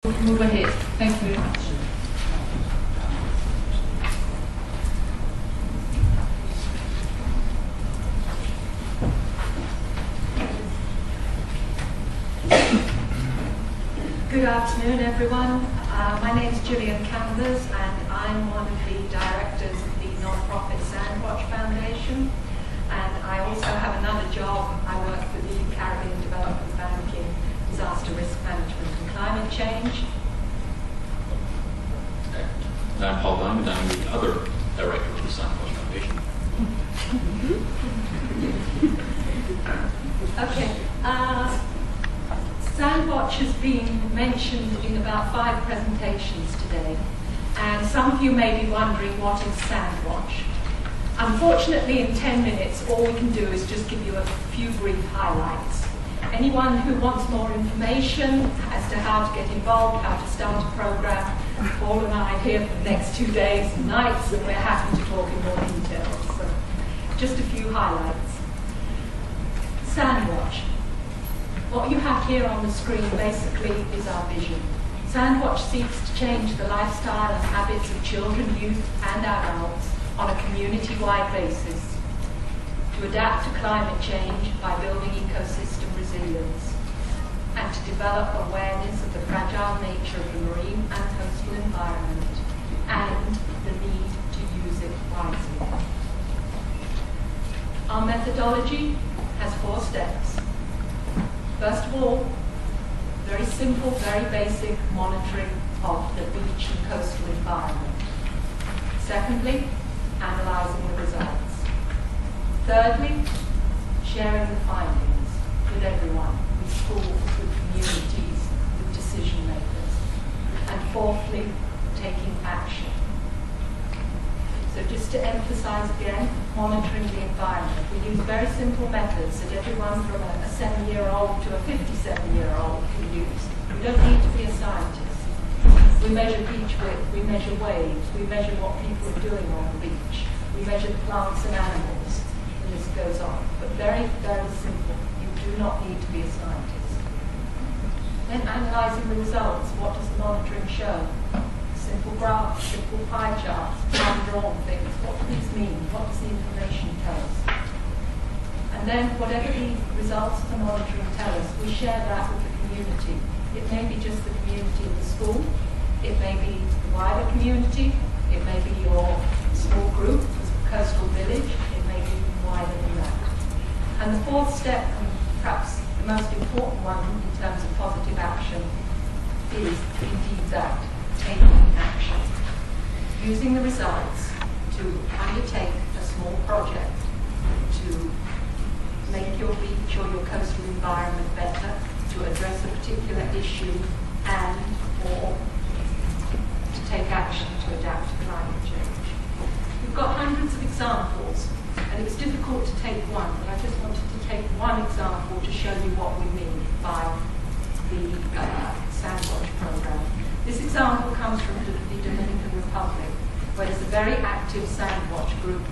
Move ahead. Thank you very much. Good afternoon, everyone. My name is Gillian Cambers, and I'm one of the directors of the non-profit Sandwatch Foundation. And I also have another job. I work for the Caribbean Development Bank in disaster risk management and climate change. And I'm Paul Diamond. I'm the other director of the Sandwatch Foundation. Okay. Sandwatch has been mentioned in about 5 presentations today, and some of you may be wondering what is Sandwatch. Unfortunately, in 10 minutes, all we can do is just give you a few brief highlights. Anyone who wants more information as to how to get involved, how to start a program, Paul and I are here for the next 2 days and nights, and we're happy to talk in more detail. So, just a few highlights. Sandwatch. What you have here on the screen basically is our vision. Sandwatch seeks to change the lifestyle and habits of children, youth and adults on a community-wide basis, to adapt to climate change by building ecosystem resilience, and to develop awareness of the fragile nature of the marine and coastal environment and the need to use it wisely. Our methodology has 4 steps. First of all, very simple, very basic monitoring of the beach and coastal environment. Secondly, analysing the results. Thirdly, sharing the findings with everyone, with schools, with communities, with decision makers. And fourthly, taking action. So just to emphasise again, monitoring the environment. We use very simple methods that everyone from a 7-year-old to a 57-year-old can use. We don't need to be a scientist. We measure beach width, we measure waves, we measure what people are doing on the beach, we measure the plants and animals, and this goes on. But very, very simple. You do not need to be a scientist. Then analysing the results. What does the monitoring show? Simple graphs, simple pie charts, hand-drawn things. What do these mean? What does the information tell us? And then whatever the results of the monitoring tell us, we share that with the community. It may be just the community of the school. It may be the wider community. It may be your small group, the coastal village. It may be wider than that. And the 4th step, and perhaps the most important one in terms of positive action, is indeed that. Taking action, using the results to undertake a small project to make your beach or your coastal environment better, to address a particular issue, and or to take action to adapt to climate change. We've got hundreds of examples, and it was difficult to take one, but I just wanted to take one example to show you what we mean by the Sandwatch program. This example comes from the Dominican Republic, where there's a very active Sandwatch group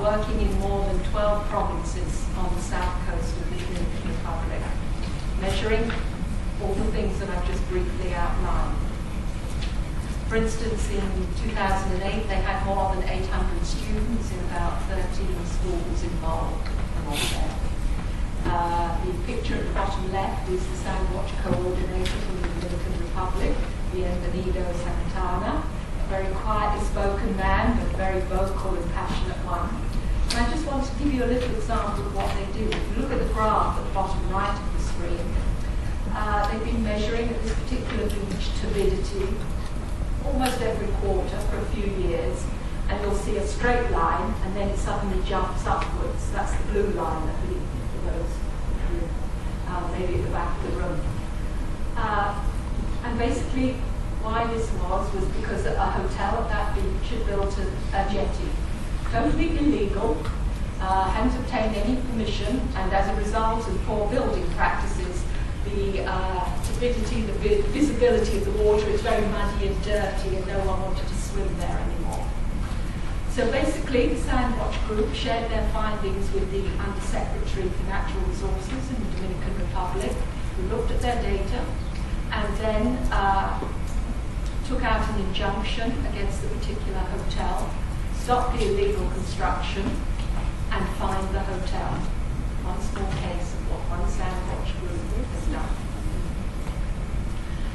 working in more than 12 provinces on the south coast of the Dominican Republic, measuring all the things that I've just briefly outlined. For instance, in 2008, they had more than 800 students in about 13 schools involved along there. The picture at the bottom left is the Sandwatch coordinator from the Dominican Republic, Bienvenido Santana, a very quietly spoken man, but a very vocal and passionate one. And I just want to give you a little example of what they do. If you look at the graph at the bottom right of the screen, they've been measuring at this particular beach turbidity almost every quarter for a few years, and you'll see a straight line, and then it suddenly jumps upwards. That's the blue line, I believe. Maybe at the back of the room. And basically, why this was because a hotel at that beach had built a jetty. Totally illegal, hadn't obtained any permission, and as a result of poor building practices, the turbidity, the visibility of the water is very muddy and dirty, and no one wanted to swim there anymore. So basically, the Sandwatch group shared their findings with the Undersecretary for Natural Resources in the Dominican Republic, who looked at their data, and then took out an injunction against the particular hotel, stopped the illegal construction, and fined the hotel. One small case of what one Sandwatch group has done.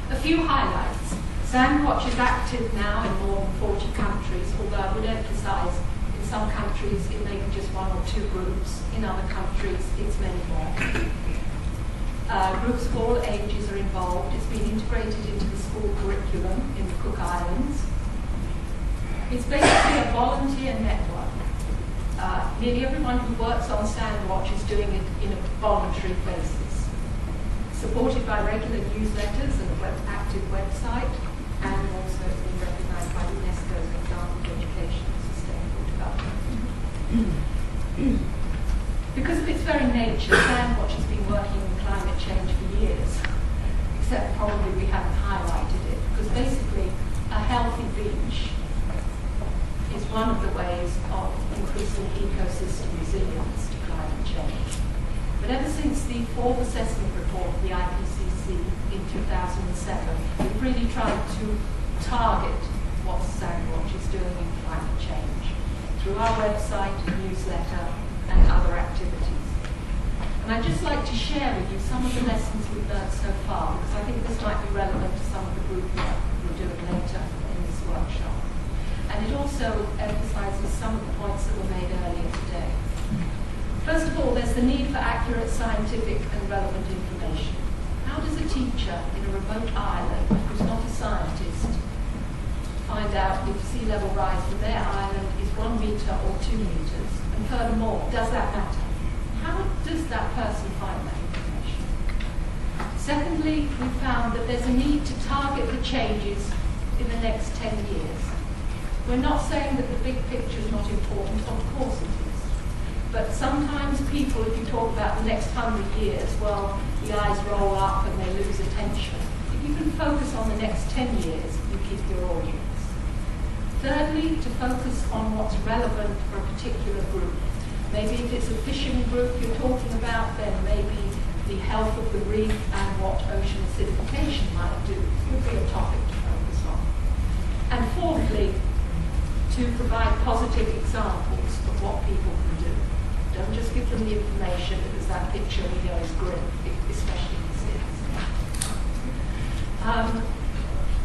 A few highlights. Sandwatch is active now in more than 40 countries, although I would emphasise in some countries it may be just one or two groups, in other countries it's many more. Groups of all ages are involved. It's been integrated into the school curriculum in the Cook Islands. It's basically a volunteer network. Nearly everyone who works on Sandwatch is doing it in a voluntary basis. Supported by regular newsletters and an active website, and also it's been recognised by UNESCO as an example of education and sustainable development. Because of its very nature, Sandwatch has been working on climate change for years, except probably we haven't highlighted it, because basically a healthy beach is one of the ways of increasing ecosystem resilience to climate change. But ever since the fourth assessment report of the IPCC in 2007, we've really tried to target what Sandwatch is doing in climate change through our website, newsletter, and other activities. And I'd just like to share with you some of the lessons we've learned so far, because I think this might be relevant to some of the group work we're doing later in this workshop. And it also emphasises some of the points that were made earlier today. First of all, there's the need for accurate scientific and relevant information. How does a teacher in a remote island who's not a scientist find out if sea level rise in their island is 1 metre or 2 metres? And furthermore, does that matter? How does that person find that information? Secondly, we found that there's a need to target the changes in the next 10 years. We're not saying that the big picture is not important, of course it is. But sometimes people, if you talk about the next 100 years, well, the eyes roll up and they lose attention. If you can focus on the next 10 years, you keep your audience. Thirdly, to focus on what's relevant for a particular group. Maybe if it's a fishing group you're talking about, then maybe the health of the reef and what ocean acidification might do would be a topic to focus on. And fourthly, to provide positive examples of what people can do. Don't just give them the information because that picture we know is grim, especially in cities.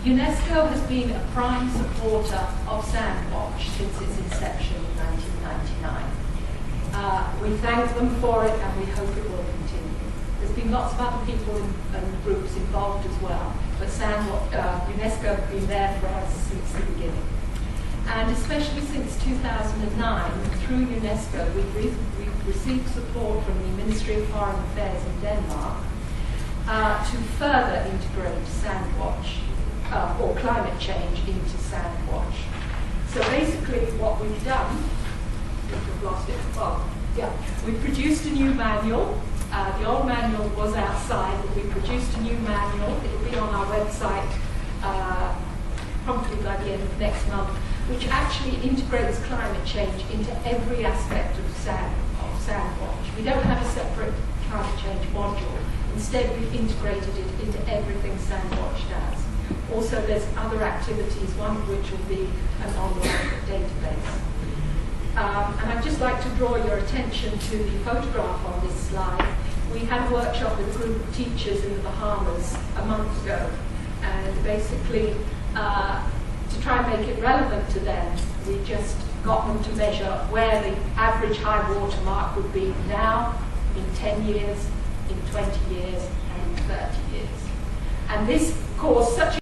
UNESCO has been a prime supporter of Sandwatch since its inception in 1999. We thank them for it and we hope it will continue. There's been lots of other people and groups involved as well, but UNESCO has been there for us since the beginning. And especially since 2009, through UNESCO, we've received support from the Ministry of Foreign Affairs in Denmark to further integrate Sandwatch, or climate change, into Sandwatch. So basically what we've done, we've lost it, well, yeah, we produced a new manual. The old manual was outside, but we produced a new manual. It will be on our website probably by the end of next month, which actually integrates climate change into every aspect of Sandwatch. We don't have a separate climate change module. Instead, we've integrated it into everything Sandwatch does. Also, there's other activities, one of which will be an online database. And I'd just like to draw your attention to the photograph on this slide. We had a workshop with a group of teachers in the Bahamas a month ago, and basically, to try and make it relevant to them, we just got them to measure where the average high water mark would be now, in 10 years, in 20 years, and in 30 years. And this caused such